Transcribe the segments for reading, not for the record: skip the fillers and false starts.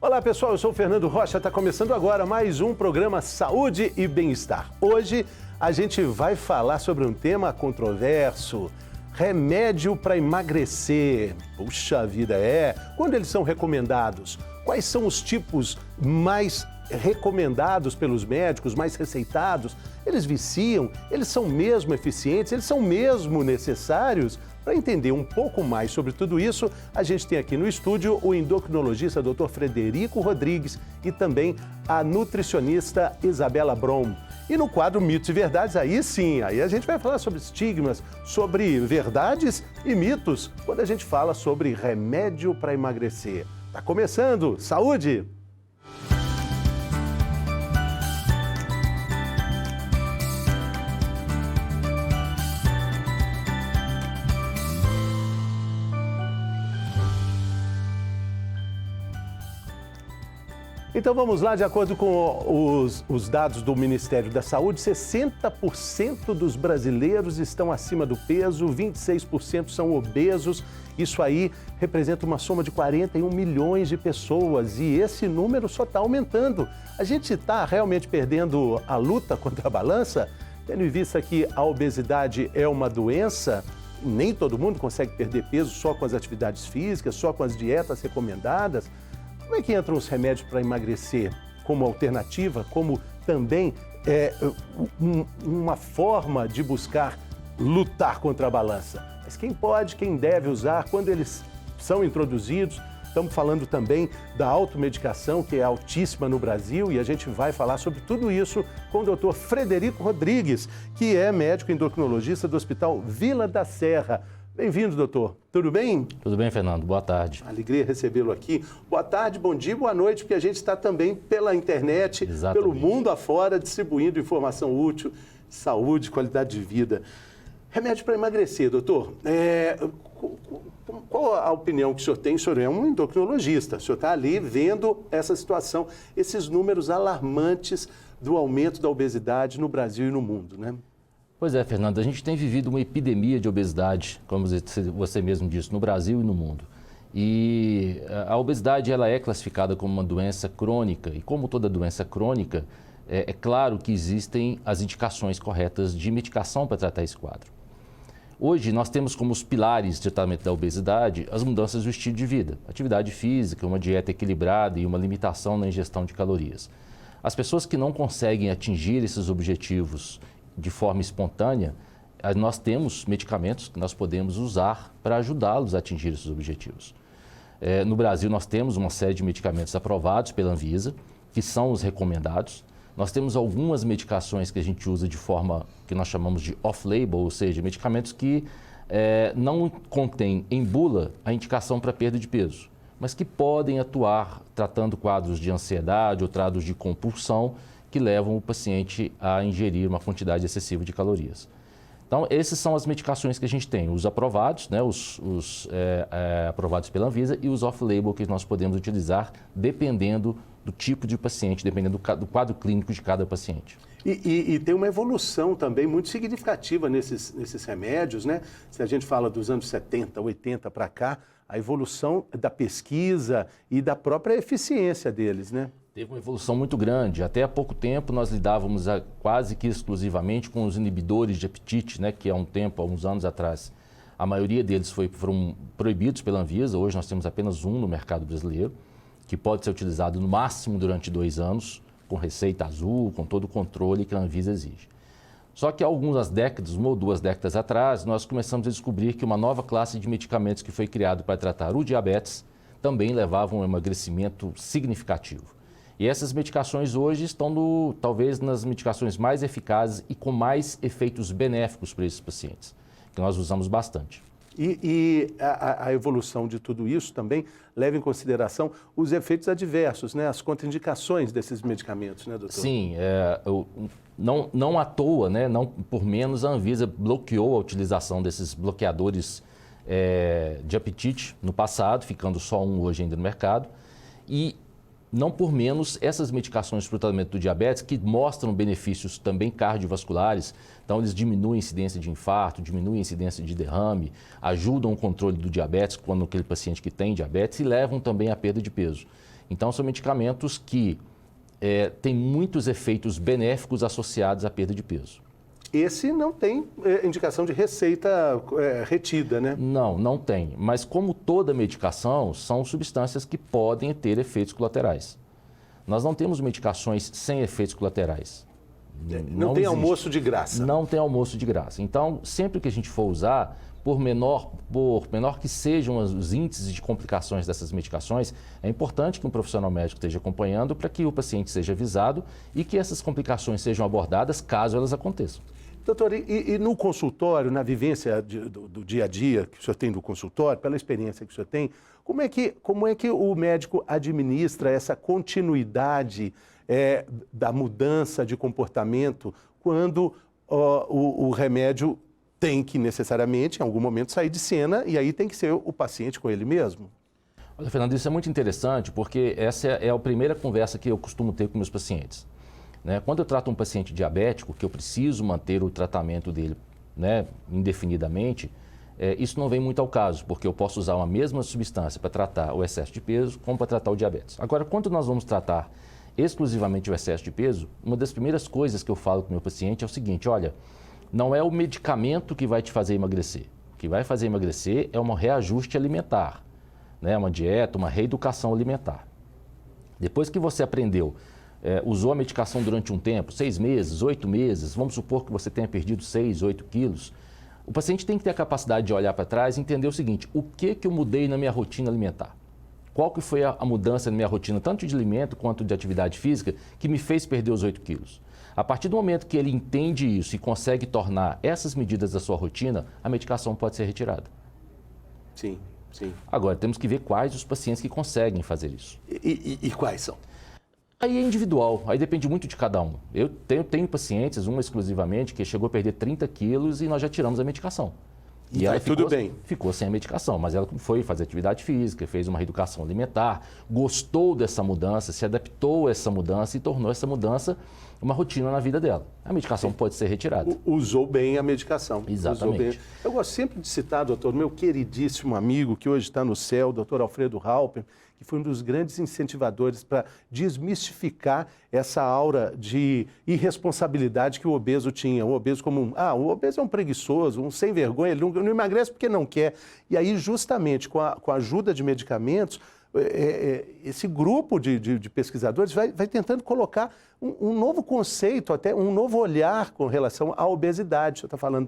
Olá pessoal, eu sou o Fernando Rocha, está começando agora mais um programa Saúde e Bem-Estar. Hoje a gente vai falar sobre um tema controverso, remédio para emagrecer. Puxa vida, quando eles são recomendados? Quais são os tipos mais recomendados pelos médicos, mais receitados? Eles viciam? Eles são mesmo eficientes? Eles são mesmo necessários? Para entender um pouco mais sobre tudo isso, a gente tem aqui no estúdio o endocrinologista Dr. Frederico Rodrigues e também a nutricionista Isabela Brom. E no quadro Mitos e Verdades, aí sim, aí a gente vai falar sobre estigmas, sobre verdades e mitos, quando a gente fala sobre remédio para emagrecer. Tá começando! Saúde! Então vamos lá, de acordo com os dados do Ministério da Saúde, 60% dos brasileiros estão acima do peso, 26% são obesos. Isso aí representa uma soma de 41 milhões de pessoas e esse número só está aumentando. A gente está realmente perdendo a luta contra a balança? Tendo em vista que a obesidade é uma doença, nem todo mundo consegue perder peso só com as atividades físicas, só com as dietas recomendadas. Como é que entram os remédios para emagrecer como alternativa, como também uma forma de buscar lutar contra a balança? Mas quem pode, quem deve usar, quando eles são introduzidos? Estamos falando também da automedicação, que é altíssima no Brasil, e a gente vai falar sobre tudo isso com o Dr. Frederico Rodrigues, que é médico endocrinologista do Hospital Vila da Serra. Bem-vindo, doutor. Tudo bem? Tudo bem, Fernando. Boa tarde. Alegria recebê-lo aqui. Boa tarde, bom dia, boa noite, porque a gente está também pela internet, pelo mundo afora, distribuindo informação útil, saúde, qualidade de vida. Remédio para emagrecer, doutor. Qual a opinião que o senhor tem? O senhor é um endocrinologista, o senhor está ali vendo essa situação, esses números alarmantes do aumento da obesidade no Brasil e no mundo, né? Pois é, Fernando, a gente tem vivido uma epidemia de obesidade, como você mesmo disse, no Brasil e no mundo. E a obesidade ela é classificada como uma doença crônica e como toda doença crônica, é claro que existem as indicações corretas de medicação para tratar esse quadro. Hoje nós temos como os pilares de tratamento da obesidade as mudanças do estilo de vida, atividade física, uma dieta equilibrada e uma limitação na ingestão de calorias. As pessoas que não conseguem atingir esses objetivos de forma espontânea, nós temos medicamentos que nós podemos usar para ajudá-los a atingir esses objetivos. No Brasil, nós temos uma série de medicamentos aprovados pela Anvisa, que são os recomendados. Nós temos algumas medicações que a gente usa de forma que nós chamamos de off-label, ou seja, medicamentos que não contêm em bula a indicação para perda de peso, mas que podem atuar tratando quadros de ansiedade ou quadros de compulsão, que levam o paciente a ingerir uma quantidade excessiva de calorias. Então, essas são as medicações que a gente tem, os aprovados, né, os aprovados pela Anvisa e os off-label que nós podemos utilizar dependendo do tipo de paciente, dependendo do quadro clínico de cada paciente. E tem uma evolução também muito significativa nesses remédios, né? Se a gente fala dos anos 70, 80 para cá, a evolução da pesquisa e da própria eficiência deles, né? Teve uma evolução muito grande. Até há pouco tempo nós lidávamos quase que exclusivamente com os inibidores de apetite, né, que há uns anos atrás, a maioria deles foram proibidos pela Anvisa. Hoje nós temos apenas um no mercado brasileiro, que pode ser utilizado no máximo durante 2 anos, com receita azul, com todo o controle que a Anvisa exige. Só que há algumas décadas, 1 ou 2 décadas atrás, nós começamos a descobrir que uma nova classe de medicamentos que foi criado para tratar o diabetes também levavam a um emagrecimento significativo. E essas medicações hoje estão talvez nas medicações mais eficazes e com mais efeitos benéficos para esses pacientes, que nós usamos bastante. E a evolução de tudo isso também leva em consideração os efeitos adversos, né? As contraindicações desses medicamentos, né, doutor? Sim, não à toa, né? Não por menos a Anvisa bloqueou a utilização desses bloqueadores de apetite no passado, ficando só um hoje ainda no mercado. E não por menos essas medicações para o tratamento do diabetes, que mostram benefícios também cardiovasculares, então eles diminuem a incidência de infarto, diminuem a incidência de derrame, ajudam o controle do diabetes quando aquele paciente que tem diabetes e levam também à perda de peso. Então, são medicamentos que têm muitos efeitos benéficos associados à perda de peso. Esse não tem indicação de receita retida, né? Não, não tem. Mas como toda medicação, são substâncias que podem ter efeitos colaterais. Nós não temos medicações sem efeitos colaterais. Não tem almoço de graça. Não tem almoço de graça. Então, sempre que a gente for usar, por menor que sejam os índices de complicações dessas medicações, é importante que um profissional médico esteja acompanhando para que o paciente seja avisado e que essas complicações sejam abordadas caso elas aconteçam. Doutor, e no consultório, na vivência do dia a dia que o senhor tem do consultório, pela experiência que o senhor tem, como é que o médico administra essa continuidade da mudança de comportamento quando o remédio tem que necessariamente, em algum momento, sair de cena e aí tem que ser o paciente com ele mesmo? Olha, Fernando, isso é muito interessante porque essa é a primeira conversa que eu costumo ter com meus pacientes. Quando eu trato um paciente diabético, que eu preciso manter o tratamento dele indefinidamente, isso não vem muito ao caso, porque eu posso usar uma mesma substância para tratar o excesso de peso como para tratar o diabetes. Agora, quando nós vamos tratar exclusivamente o excesso de peso, uma das primeiras coisas que eu falo com o meu paciente é o seguinte: olha, não é o medicamento que vai te fazer emagrecer. O que vai fazer emagrecer é um reajuste alimentar, uma dieta, uma reeducação alimentar. Depois que você aprendeu, usou a medicação durante um tempo, 6 meses, 8 meses, vamos supor que você tenha perdido 6, 8 quilos, o paciente tem que ter a capacidade de olhar para trás e entender o seguinte: o que eu mudei na minha rotina alimentar? Qual que foi a mudança na minha rotina, tanto de alimento quanto de atividade física, que me fez perder os 8 quilos? A partir do momento que ele entende isso e consegue tornar essas medidas da sua rotina, a medicação pode ser retirada. Sim, sim. Agora, temos que ver quais os pacientes que conseguem fazer isso. E quais são? Aí é individual, aí depende muito de cada um. Eu tenho pacientes, uma exclusivamente, que chegou a perder 30 quilos e nós já tiramos a medicação. E ela tudo bem. Ficou sem a medicação, mas ela foi fazer atividade física, fez uma reeducação alimentar, gostou dessa mudança, se adaptou a essa mudança e tornou essa mudança uma rotina na vida dela. A medicação pode ser retirada. Usou bem a medicação. Exatamente. Usou bem. Eu gosto sempre de citar, doutor, meu queridíssimo amigo que hoje está no céu, doutor Alfredo Halper, que foi um dos grandes incentivadores para desmistificar essa aura de irresponsabilidade que o obeso tinha. O obeso como o obeso é um preguiçoso, um sem vergonha, ele não emagrece porque não quer. E aí, justamente, com a ajuda de medicamentos, esse grupo de pesquisadores vai tentando colocar um novo conceito, até um novo olhar com relação à obesidade. Você está falando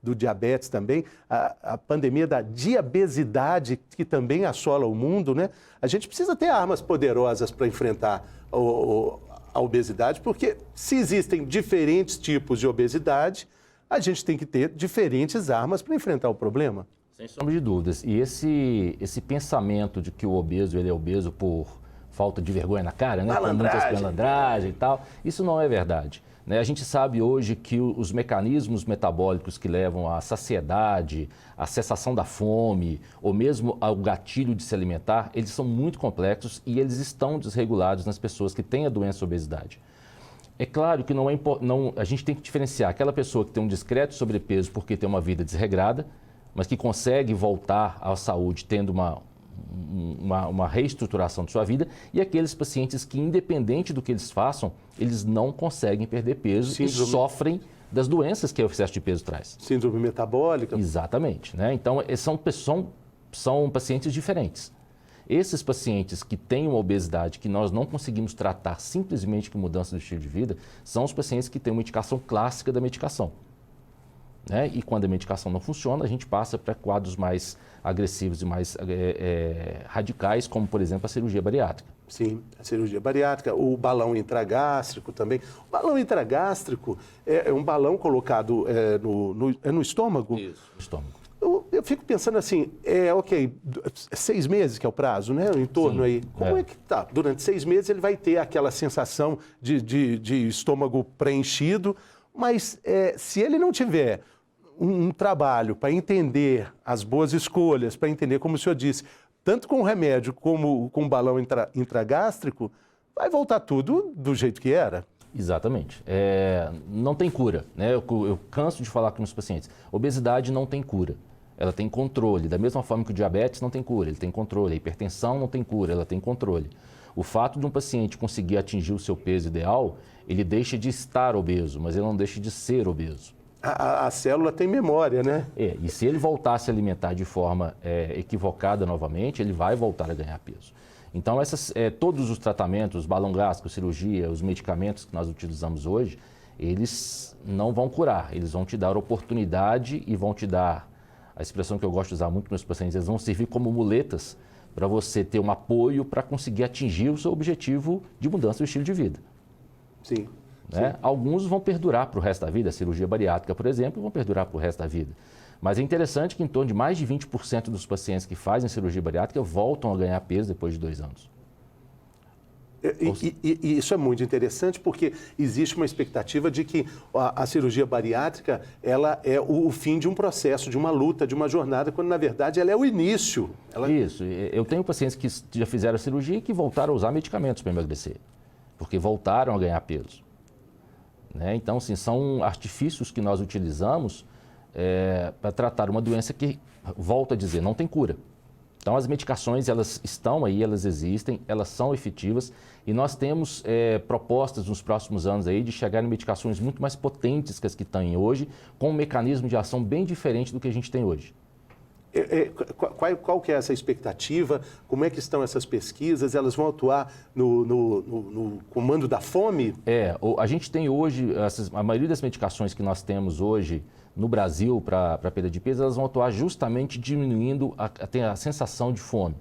do diabetes também, a pandemia da diabesidade que também assola o mundo, né? A gente precisa ter armas poderosas para enfrentar a obesidade, porque se existem diferentes tipos de obesidade, a gente tem que ter diferentes armas para enfrentar o problema. Sem sombra de dúvidas. E esse pensamento de que o obeso ele é obeso por falta de vergonha na cara, né? Com muitas malandragens e tal, isso não é verdade. A gente sabe hoje que os mecanismos metabólicos que levam à saciedade, à cessação da fome, ou mesmo ao gatilho de se alimentar, eles são muito complexos e eles estão desregulados nas pessoas que têm a doença obesidade. É claro que a gente tem que diferenciar aquela pessoa que tem um discreto sobrepeso porque tem uma vida desregrada, mas que consegue voltar à saúde tendo uma reestruturação de sua vida, e aqueles pacientes que, independente do que eles façam, eles não conseguem perder peso e sofrem das doenças que o excesso de peso traz. Síndrome metabólica. Exatamente. Então, são pacientes diferentes. Esses pacientes que têm uma obesidade que nós não conseguimos tratar simplesmente com mudança do estilo de vida, são os pacientes que têm uma indicação clássica da medicação. E quando a medicação não funciona, a gente passa para quadros mais agressivos e mais radicais, como, por exemplo, a cirurgia bariátrica. Sim, a cirurgia bariátrica, o balão intragástrico também. O balão intragástrico é um balão colocado no estômago? Isso, no estômago. Eu fico pensando assim, 6 meses que é o prazo, né? Em torno. Sim, aí. Como é que tá? Durante 6 meses ele vai ter aquela sensação de estômago preenchido, mas se ele não tiver um trabalho para entender as boas escolhas, para entender, como o senhor disse, tanto com o remédio como com o balão intragástrico, vai voltar tudo do jeito que era. Exatamente. Não tem cura, né? Eu canso de falar com os pacientes. Obesidade não tem cura. Ela tem controle. Da mesma forma que o diabetes não tem cura, ele tem controle. A hipertensão não tem cura, ela tem controle. O fato de um paciente conseguir atingir o seu peso ideal, ele deixa de estar obeso, mas ele não deixa de ser obeso. A célula tem memória, né? E se ele voltar a se alimentar de forma equivocada novamente, ele vai voltar a ganhar peso. Então, todos os tratamentos, balão gástrico, cirurgia, os medicamentos que nós utilizamos hoje, eles não vão curar, eles vão te dar oportunidade e vão te dar, a expressão que eu gosto de usar muito para meus pacientes, eles vão servir como muletas para você ter um apoio para conseguir atingir o seu objetivo de mudança do estilo de vida. Sim. Né? Sim. Alguns vão perdurar para o resto da vida, a cirurgia bariátrica, por exemplo, vão perdurar para o resto da vida. Mas é interessante que em torno de mais de 20% dos pacientes que fazem cirurgia bariátrica voltam a ganhar peso depois de 2 anos. E isso é muito interessante porque existe uma expectativa de que a cirurgia bariátrica ela é o fim de um processo, de uma luta, de uma jornada, quando na verdade ela é o início. Isso. Eu tenho pacientes que já fizeram a cirurgia e que voltaram a usar medicamentos para emagrecer, porque voltaram a ganhar peso. Né? Então, assim, são artifícios que nós utilizamos para tratar uma doença que, volto a dizer, não tem cura. Então, as medicações, elas estão aí, elas existem, elas são efetivas e nós temos propostas nos próximos anos aí de chegar em medicações muito mais potentes que as que têm hoje, com um mecanismo de ação bem diferente do que a gente tem hoje. Qual que é essa expectativa? Como é que estão essas pesquisas? Elas vão atuar no comando da fome? A gente tem hoje, a maioria das medicações que nós temos hoje no Brasil para perda de peso, elas vão atuar justamente diminuindo a sensação de fome.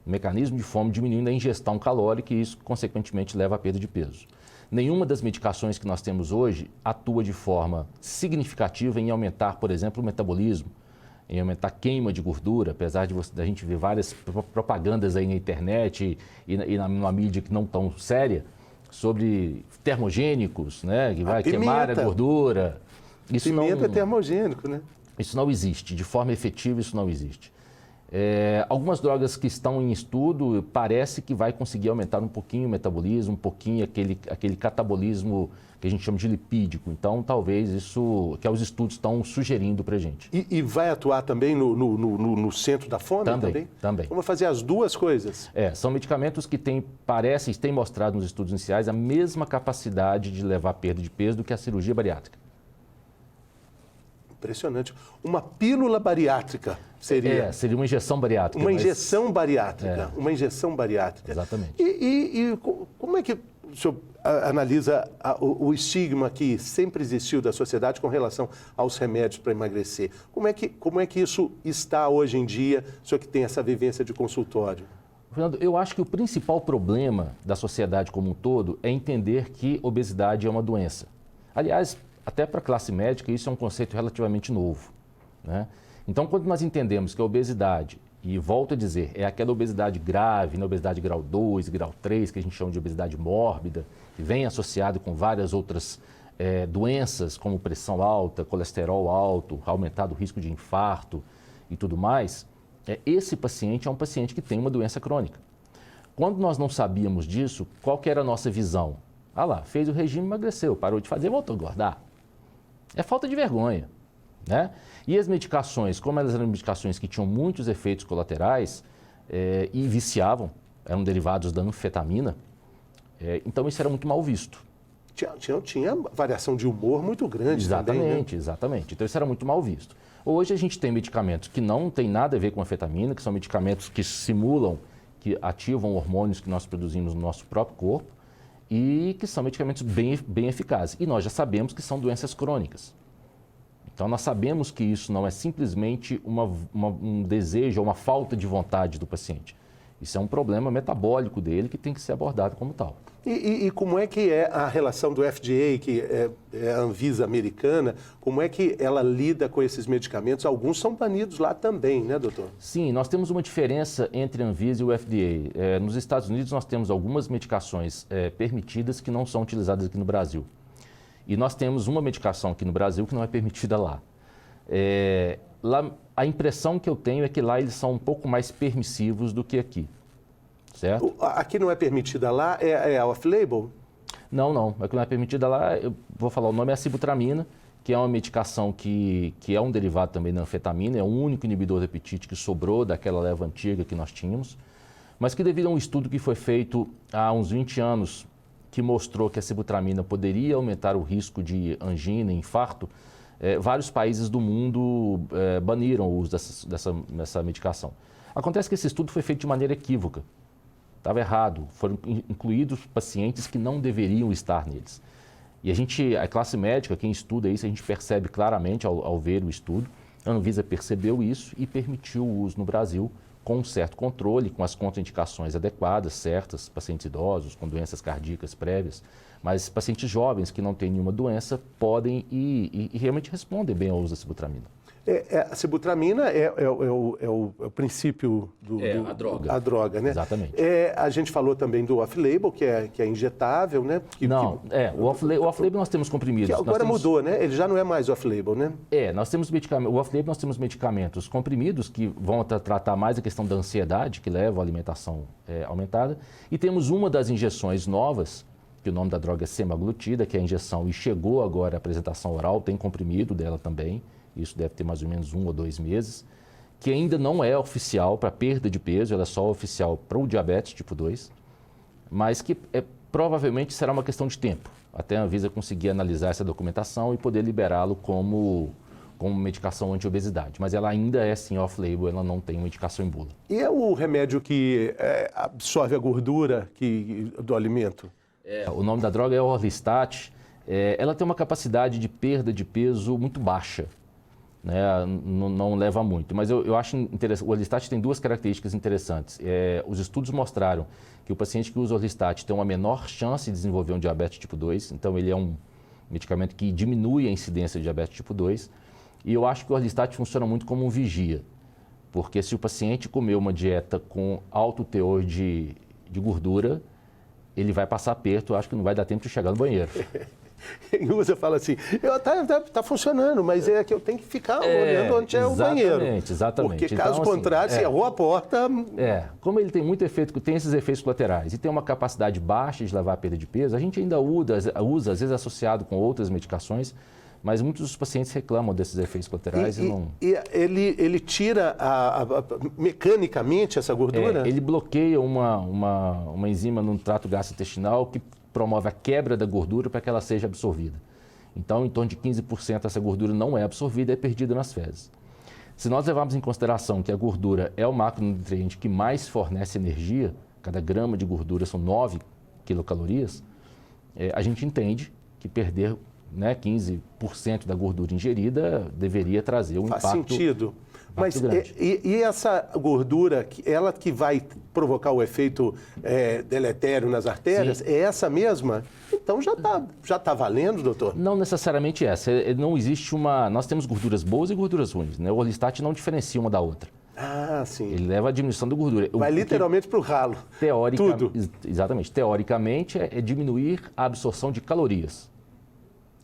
O mecanismo de fome diminuindo a ingestão calórica e isso, consequentemente, leva à perda de peso. Nenhuma das medicações que nós temos hoje atua de forma significativa em aumentar, por exemplo, o metabolismo, em aumentar a queima de gordura, apesar de a gente ver várias propagandas aí na internet e na mídia que não tão séria, sobre termogênicos, né, que vai queimar a gordura. Pimenta é termogênico, né? Isso não existe, de forma efetiva isso não existe. Algumas drogas que estão em estudo, parece que vai conseguir aumentar um pouquinho o metabolismo, um pouquinho aquele catabolismo que a gente chama de lipídico. Então, talvez isso que os estudos estão sugerindo para a gente. E vai atuar também no centro da fome? Também. Vamos fazer as duas coisas? São medicamentos que têm mostrado nos estudos iniciais a mesma capacidade de levar à perda de peso do que a cirurgia bariátrica. Impressionante. Uma pílula bariátrica seria? Seria uma injeção bariátrica. Uma injeção bariátrica. Uma injeção bariátrica. Exatamente. E como é que o senhor analisa o estigma que sempre existiu da sociedade com relação aos remédios para emagrecer? Como é que isso está hoje em dia, o senhor que tem essa vivência de consultório? Fernando, eu acho que o principal problema da sociedade como um todo é entender que obesidade é uma doença. Aliás, até para a classe médica, isso é um conceito relativamente novo. Né? Então, quando nós entendemos que a obesidade, e volto a dizer, é aquela obesidade grave, na obesidade grau 2, grau 3, que a gente chama de obesidade mórbida, que vem associado com várias outras doenças, como pressão alta, colesterol alto, aumentado o risco de infarto e tudo mais, esse paciente é um paciente que tem uma doença crônica. Quando nós não sabíamos disso, qual que era a nossa visão? Fez o regime, emagreceu, parou de fazer, voltou a engordar. É falta de vergonha, né? E as medicações, como elas eram medicações que tinham muitos efeitos colaterais e viciavam, eram derivados da anfetamina, então isso era muito mal visto. Tinha variação de humor muito grande também, né? Exatamente. Então isso era muito mal visto. Hoje a gente tem medicamentos que não têm nada a ver com anfetamina, que são medicamentos que simulam, que ativam hormônios que nós produzimos no nosso próprio corpo, e que são medicamentos bem eficazes. E nós já sabemos que são doenças crônicas. Então, nós sabemos que isso não é simplesmente um desejo ou uma falta de vontade do paciente. Isso é um problema metabólico dele que tem que ser abordado como tal. E como é que é a relação do FDA, que é a Anvisa americana, como é que ela lida com esses medicamentos? Alguns são banidos lá também, né, doutor? Sim, nós temos uma diferença entre a Anvisa e o FDA. Nos Estados Unidos, nós temos algumas medicações permitidas que não são utilizadas aqui no Brasil. E nós temos uma medicação aqui no Brasil que não é permitida lá. Lá, a impressão que eu tenho é que lá eles são um pouco mais permissivos do que aqui, certo? Aqui não é permitida lá, é off-label? Não. A que não é permitida lá, eu vou falar, o nome é a sibutramina, que é uma medicação que é um derivado também da anfetamina, é o único inibidor do apetite que sobrou daquela leva antiga que nós tínhamos. mas que devido a um estudo que foi feito há uns 20 anos, que mostrou que a sibutramina poderia aumentar o risco de angina e infarto, vários países do mundo baniram o uso dessa medicação. Acontece que esse estudo foi feito de maneira equívoca. Estava errado. Foram incluídos pacientes que não deveriam estar neles. E a classe médica, quem estuda isso, a gente percebe claramente ao ver o estudo. A Anvisa percebeu isso e permitiu o uso no Brasil com um certo controle, com as contraindicações adequadas, certas, pacientes idosos, com doenças cardíacas prévias, mas pacientes jovens que não têm nenhuma doença podem e realmente respondem bem ao uso da sibutramina. A sibutramina é o princípio a droga. A droga, né? Exatamente. A gente falou também do off-label, que é injetável, né? O off-label nós temos comprimidos. Que agora mudou, né? Ele já não é mais off-label, né? Nós temos medicamentos. O off-label nós temos medicamentos comprimidos que vão tratar mais a questão da ansiedade, que leva à alimentação aumentada. E temos uma das injeções novas, que o nome da droga é semaglutida, que é a injeção e chegou agora à apresentação oral, tem comprimido dela também. Isso deve ter mais ou menos 1 ou 2 meses, que ainda não é oficial para perda de peso, ela é só oficial para o diabetes tipo 2, mas que provavelmente será uma questão de tempo, até a Anvisa conseguir analisar essa documentação e poder liberá-lo como medicação anti-obesidade. Mas ela ainda é sim off-label, ela não tem uma indicação em bula. E é o remédio que absorve a gordura do alimento? O nome da droga é Orlistat. Ela tem uma capacidade de perda de peso muito baixa. Né, não leva muito, mas eu acho interessante. O Orlistat tem 2 características interessantes. Os estudos mostraram que o paciente que usa Orlistat tem uma menor chance de desenvolver um diabetes tipo 2, então ele é um medicamento que diminui a incidência de diabetes tipo 2, e eu acho que o Orlistat funciona muito como um vigia, porque se o paciente comer uma dieta com alto teor de gordura, ele vai passar aperto, eu acho que não vai dar tempo de chegar no banheiro. Quem usa fala assim, tá funcionando, mas é que eu tenho que ficar olhando onde é o banheiro. Exatamente. Porque caso contrário, se errou a porta... Como ele tem muito efeito, tem esses efeitos colaterais e tem uma capacidade baixa de levar a perda de peso, a gente ainda usa às vezes associado com outras medicações, mas muitos dos pacientes reclamam desses efeitos colaterais e não... E ele tira mecanicamente essa gordura? Ele bloqueia uma enzima no trato gastrointestinal que promove a quebra da gordura para que ela seja absorvida. Então, em torno de 15% dessa gordura não é absorvida e é perdida nas fezes. Se nós levarmos em consideração que a gordura é o macronutriente que mais fornece energia, cada grama de gordura são 9 quilocalorias, a gente entende que perder 15% da gordura ingerida deveria trazer um impacto. Faz sentido. Mas grande. E essa gordura, ela que vai provocar o efeito deletério nas artérias, Sim. é essa mesma? Então já tá valendo, doutor? Não necessariamente essa. Não existe uma... Nós temos gorduras boas e gorduras ruins, né? O Orlistat não diferencia uma da outra. Ah, sim. Ele leva à diminuição da gordura. Vai literalmente para o ralo. Tudo. Exatamente. Teoricamente, é diminuir a absorção de calorias.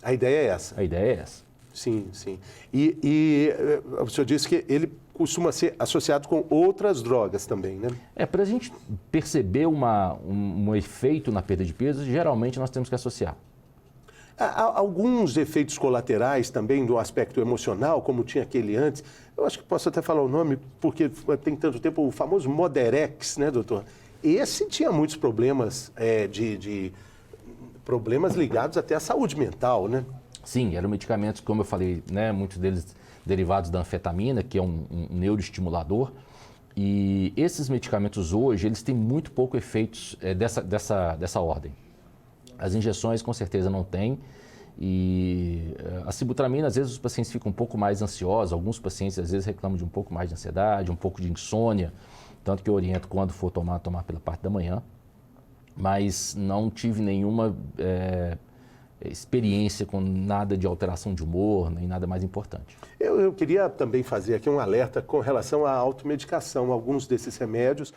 A ideia é essa? A ideia é essa. Sim, sim. E o senhor disse que ele costuma ser associado com outras drogas também, né? Para a gente perceber um efeito na perda de peso, geralmente nós temos que associar. Há alguns efeitos colaterais também do aspecto emocional, como tinha aquele antes. Eu acho que posso até falar o nome, porque tem tanto tempo, o famoso Moderex, né, doutor? Esse tinha muitos problemas, problemas ligados até à saúde mental, né? Sim, eram medicamentos, como eu falei, né, muitos deles derivados da anfetamina, que é um neuroestimulador. E esses medicamentos hoje, eles têm muito pouco efeitos dessa ordem. As injeções, com certeza, não têm. E a sibutramina, às vezes, os pacientes ficam um pouco mais ansiosos. Alguns pacientes, às vezes, reclamam de um pouco mais de ansiedade, um pouco de insônia. Tanto que eu oriento, quando for tomar pela parte da manhã. Mas não tive nenhuma experiência com nada de alteração de humor, nem nada mais importante. Eu queria também fazer aqui um alerta com relação à automedicação. Alguns desses remédios,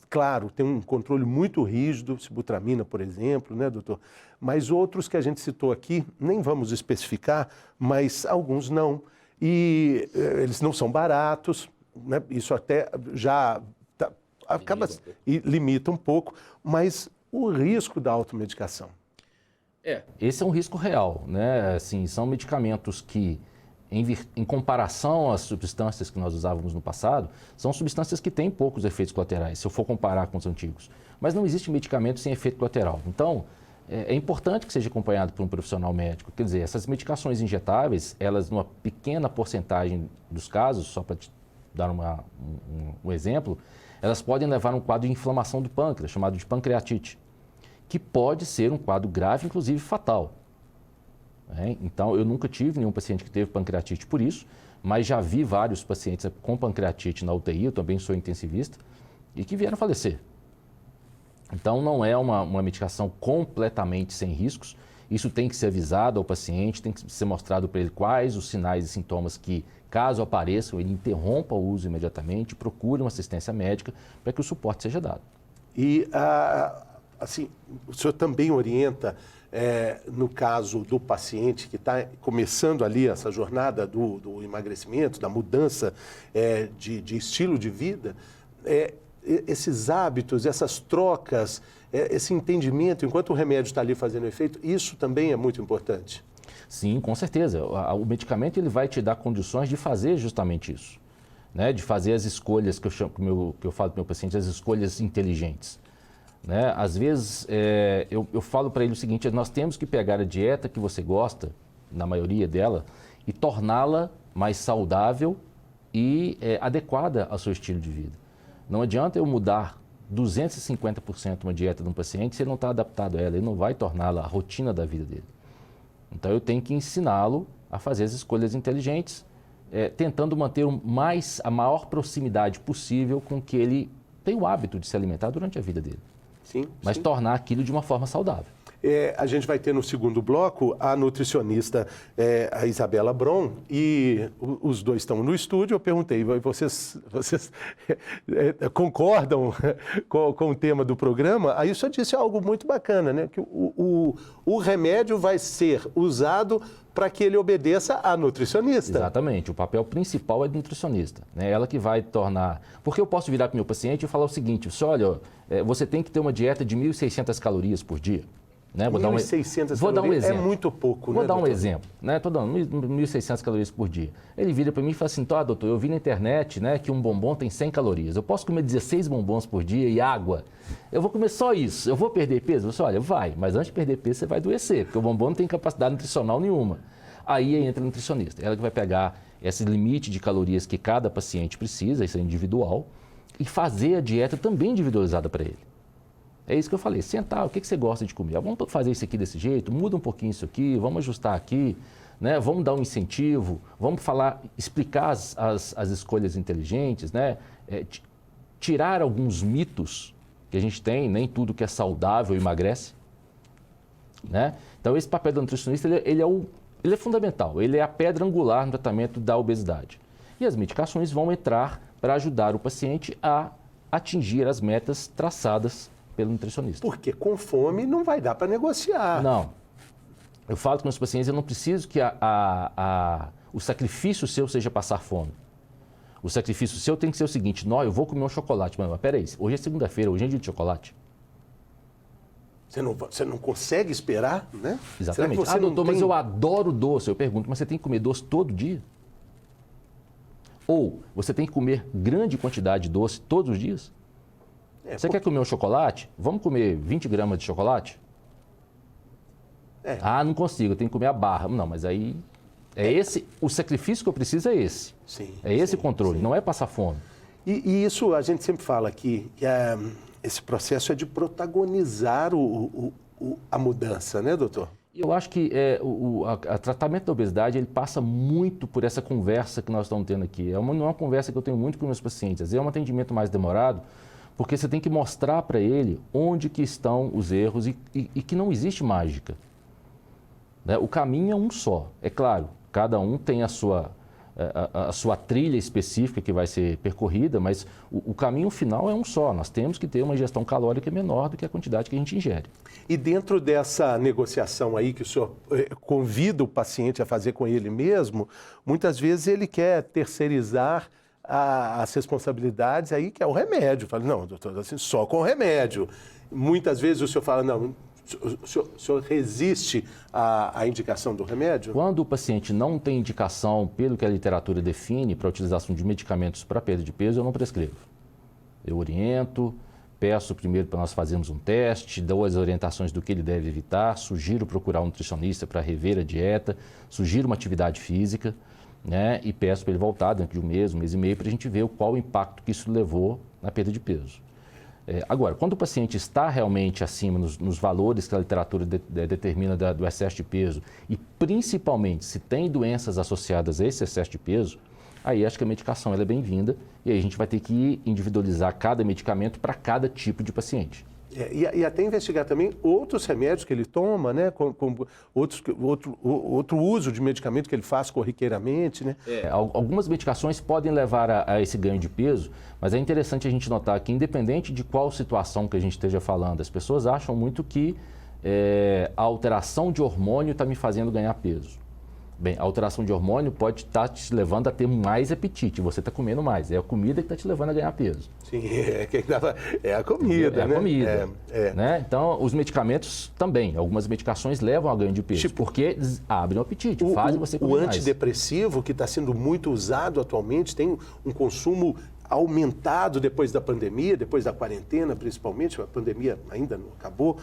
claro, tem um controle muito rígido, sibutramina, por exemplo, né, doutor? Mas outros que a gente citou aqui, nem vamos especificar, mas alguns não. E eles não são baratos, né? Isso até já acaba e limita um pouco, mas o risco da automedicação. Esse é um risco real, né? Assim, são medicamentos que, em comparação às substâncias que nós usávamos no passado, são substâncias que têm poucos efeitos colaterais, se eu for comparar com os antigos. Mas não existe medicamento sem efeito colateral. Então, é importante que seja acompanhado por um profissional médico. Quer dizer, essas medicações injetáveis, elas, numa pequena porcentagem dos casos, só para te dar um exemplo, elas podem levar a um quadro de inflamação do pâncreas, chamado de pancreatite, que pode ser um quadro grave, inclusive fatal. Então, eu nunca tive nenhum paciente que teve pancreatite por isso, mas já vi vários pacientes com pancreatite na UTI, eu também sou intensivista, e que vieram falecer. Então, não é uma medicação completamente sem riscos. Isso tem que ser avisado ao paciente, tem que ser mostrado para ele quais os sinais e sintomas que, caso apareçam, ele interrompa o uso imediatamente, procure uma assistência médica para que o suporte seja dado. E, assim, o senhor também orienta, no caso do paciente que está começando ali essa jornada do emagrecimento, da mudança de estilo de vida, esses hábitos, essas trocas, esse entendimento, enquanto o remédio está ali fazendo efeito, isso também é muito importante. Sim, com certeza. O medicamento ele vai te dar condições de fazer justamente isso, né? De fazer as escolhas que eu falo para o meu paciente, as escolhas inteligentes. Né? Às vezes, eu falo para ele o seguinte, nós temos que pegar a dieta que você gosta, na maioria dela, e torná-la mais saudável e adequada ao seu estilo de vida. Não adianta eu mudar 250% uma dieta de um paciente se ele não está adaptado a ela, ele não vai torná-la a rotina da vida dele. Então, eu tenho que ensiná-lo a fazer as escolhas inteligentes, tentando manter a maior proximidade possível com que ele tem o hábito de se alimentar durante a vida dele. Sim, mas tornar aquilo de uma forma saudável. A gente vai ter no segundo bloco a nutricionista, a Isabela Bron, e os dois estão no estúdio. Eu perguntei, vocês concordam com o tema do programa? Aí o senhor disse algo muito bacana, né? Que o remédio vai ser usado para que ele obedeça à nutricionista. Exatamente, o papel principal é do nutricionista, né? Ela que vai tornar... Porque eu posso virar para o meu paciente e falar o seguinte, olha, você tem que ter uma dieta de 1.600 calorias por dia. Né? Vou dar um exemplo. É muito pouco, né, dar um exemplo, né? Estou dando 1.600 calorias por dia. Ele vira para mim e fala assim, doutor, eu vi na internet, né, que um bombom tem 100 calorias. Eu posso comer 16 bombons por dia e água? Eu vou comer só isso. Eu vou perder peso? Você olha, vai, mas antes de perder peso você vai adoecer, porque o bombom não tem capacidade nutricional nenhuma. Aí entra a nutricionista. Ela que vai pegar esse limite de calorias que cada paciente precisa, isso é individual, e fazer a dieta também individualizada para ele. É isso que eu falei, sentar, o que você gosta de comer? Vamos fazer isso aqui desse jeito, muda um pouquinho isso aqui, vamos ajustar aqui, né? Vamos dar um incentivo, vamos explicar as escolhas inteligentes, né? Tirar alguns mitos que a gente tem, nem tudo que é saudável emagrece. Né? Então esse papel do nutricionista ele é fundamental, ele é a pedra angular no tratamento da obesidade. E as medicações vão entrar para ajudar o paciente a atingir as metas traçadas pelo nutricionista. Porque com fome não vai dar para negociar. Não. Eu falo com os pacientes, eu não preciso que o sacrifício seu seja passar fome. O sacrifício seu tem que ser o seguinte, eu vou comer um chocolate, mas peraí, hoje é segunda-feira, hoje é dia de chocolate. Você não consegue esperar, né? Exatamente. Doutor, mas eu adoro doce. Eu pergunto, mas você tem que comer doce todo dia? Ou você tem que comer grande quantidade de doce todos os dias? Você quer comer um chocolate? Vamos comer 20 gramas de chocolate? Não consigo, eu tenho que comer a barra. Não, mas aí o sacrifício que eu preciso é esse. Sim, esse controle, não é passar fome. E isso a gente sempre fala aqui, que esse processo é de protagonizar a mudança, né, doutor? Eu acho que o tratamento da obesidade ele passa muito por essa conversa que nós estamos tendo aqui. Não é uma conversa que eu tenho muito com meus pacientes, é um atendimento mais demorado, porque você tem que mostrar para ele onde que estão os erros e que não existe mágica. Né? O caminho é um só. É claro, cada um tem a sua trilha específica que vai ser percorrida, mas o caminho final é um só. Nós temos que ter uma ingestão calórica menor do que a quantidade que a gente ingere. E dentro dessa negociação aí que o senhor convida o paciente a fazer com ele mesmo, muitas vezes ele quer terceirizar as responsabilidades aí, que é o remédio. Fala, não, doutor, assim, só com o remédio. Muitas vezes o senhor fala, não, O senhor resiste à indicação do remédio? Quando o paciente não tem indicação, pelo que a literatura define, para a utilização de medicamentos para perda de peso, eu não prescrevo. Eu oriento, peço primeiro para nós fazermos um teste, dou as orientações do que ele deve evitar, sugiro procurar um nutricionista para rever a dieta, sugiro uma atividade física, né, e peço para ele voltar dentro de um mês e meio, para a gente ver qual o impacto que isso levou na perda de peso. Agora, quando o paciente está realmente acima nos valores que a literatura determina do excesso de peso e principalmente se tem doenças associadas a esse excesso de peso, aí acho que a medicação ela é bem-vinda e aí a gente vai ter que individualizar cada medicamento para cada tipo de paciente. E até investigar também outros remédios que ele toma, né? Com outro uso de medicamento que ele faz corriqueiramente, né? Algumas medicações podem levar a esse ganho de peso, mas é interessante a gente notar que, independente de qual situação que a gente esteja falando, as pessoas acham muito que a alteração de hormônio está me fazendo ganhar peso. Bem, a alteração de hormônio pode estar te levando a ter mais apetite, você está comendo mais, é a comida que está te levando a ganhar peso. Sim, é a comida, né? É a comida. Né? Então, os medicamentos também, algumas medicações levam a ganho de peso, porque eles abrem o apetite, fazem você comer mais. O antidepressivo, que está sendo muito usado atualmente, tem um consumo aumentado depois da pandemia, depois da quarentena principalmente, a pandemia ainda não acabou.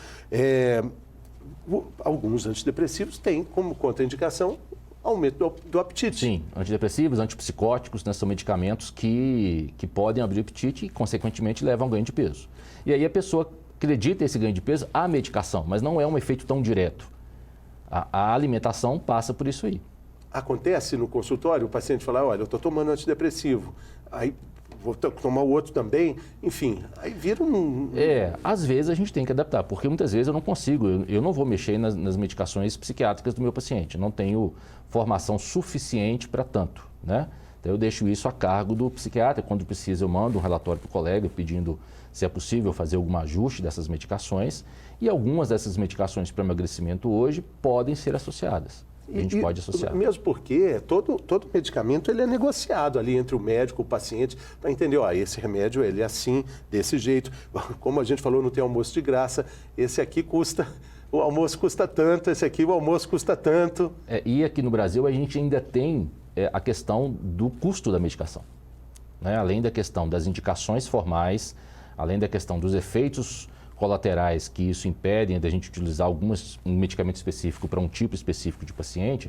Alguns antidepressivos têm como contraindicação aumento do apetite. Sim, antidepressivos, antipsicóticos, né, são medicamentos que podem abrir o apetite e, consequentemente, levam a ganho de peso. E aí a pessoa acredita esse ganho de peso à medicação, mas não é um efeito tão direto. A alimentação passa por isso aí. Acontece no consultório, o paciente fala, olha, eu estou tomando antidepressivo, aí vou tomar o outro também, enfim, aí vira às vezes a gente tem que adaptar, porque muitas vezes eu não consigo, eu não vou mexer nas medicações psiquiátricas do meu paciente, não tenho formação suficiente para tanto, né? Então eu deixo isso a cargo do psiquiatra, quando precisa eu mando um relatório para o colega pedindo se é possível fazer algum ajuste dessas medicações e algumas dessas medicações para emagrecimento hoje podem ser associadas. A gente pode associar. Mesmo porque todo medicamento ele é negociado ali entre o médico e o paciente para entender, esse remédio ele é assim, desse jeito. Como a gente falou, não tem almoço de graça, esse aqui o almoço custa tanto, esse aqui o almoço custa tanto. E aqui no Brasil a gente ainda tem a questão do custo da medicação, né? Além da questão das indicações formais, além da questão dos efeitos colaterais que isso impedem da gente utilizar um medicamento específico para um tipo específico de paciente,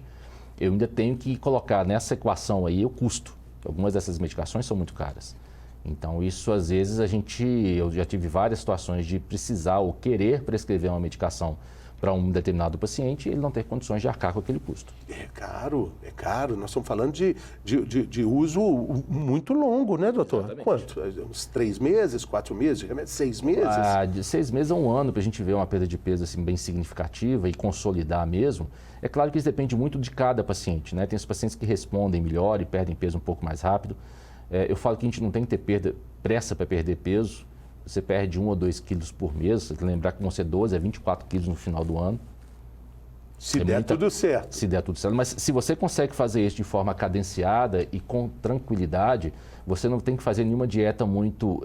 eu ainda tenho que colocar nessa equação aí o custo. Algumas dessas medicações são muito caras. Então isso às vezes eu já tive várias situações de precisar ou querer prescrever uma medicação para um determinado paciente e ele não ter condições de arcar com aquele custo. É caro. Nós estamos falando de uso muito longo, né, doutor? Exatamente. Quanto? Uns 3 meses, 4 meses de remédio? 6 meses? De 6 meses a 1 ano para a gente ver uma perda de peso assim, bem significativa e consolidar mesmo. É claro que isso depende muito de cada paciente, né? Tem os pacientes que respondem melhor e perdem peso um pouco mais rápido. Eu falo que a gente não tem que ter pressa para perder peso. Você perde 1 ou 2 quilos por mês, você tem que lembrar que vão ser 12 a 24 quilos no final do ano. Se der tudo certo. Se der tudo certo. Mas se você consegue fazer isso de forma cadenciada e com tranquilidade, você não tem que fazer nenhuma dieta muito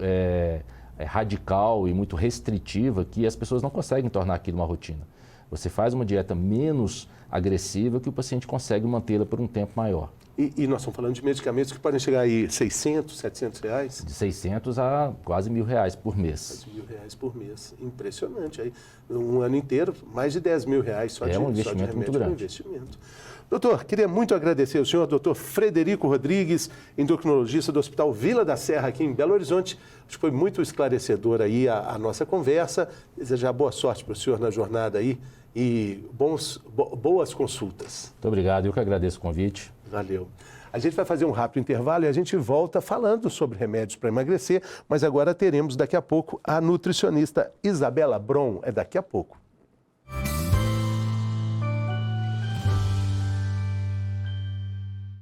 radical e muito restritiva, que as pessoas não conseguem tornar aquilo uma rotina. Você faz uma dieta menos agressiva que o paciente consegue mantê-la por um tempo maior. E nós estamos falando de medicamentos que podem chegar aí 600, 700 reais? De 600 a quase R$1.000 por mês. Quase R$1.000 por mês. Impressionante. Aí, um ano inteiro, mais de R$10.000 só de remédio. É um investimento muito grande. É um investimento. Doutor, queria muito agradecer ao senhor, doutor Frederico Rodrigues, endocrinologista do Hospital Vila da Serra, aqui em Belo Horizonte. Acho que foi muito esclarecedor aí a nossa conversa. Desejar boa sorte para o senhor na jornada aí e boas consultas. Muito obrigado, eu que agradeço o convite. Valeu. A gente vai fazer um rápido intervalo e a gente volta falando sobre remédios para emagrecer, mas agora teremos daqui a pouco a nutricionista Isabela Bron. É daqui a pouco.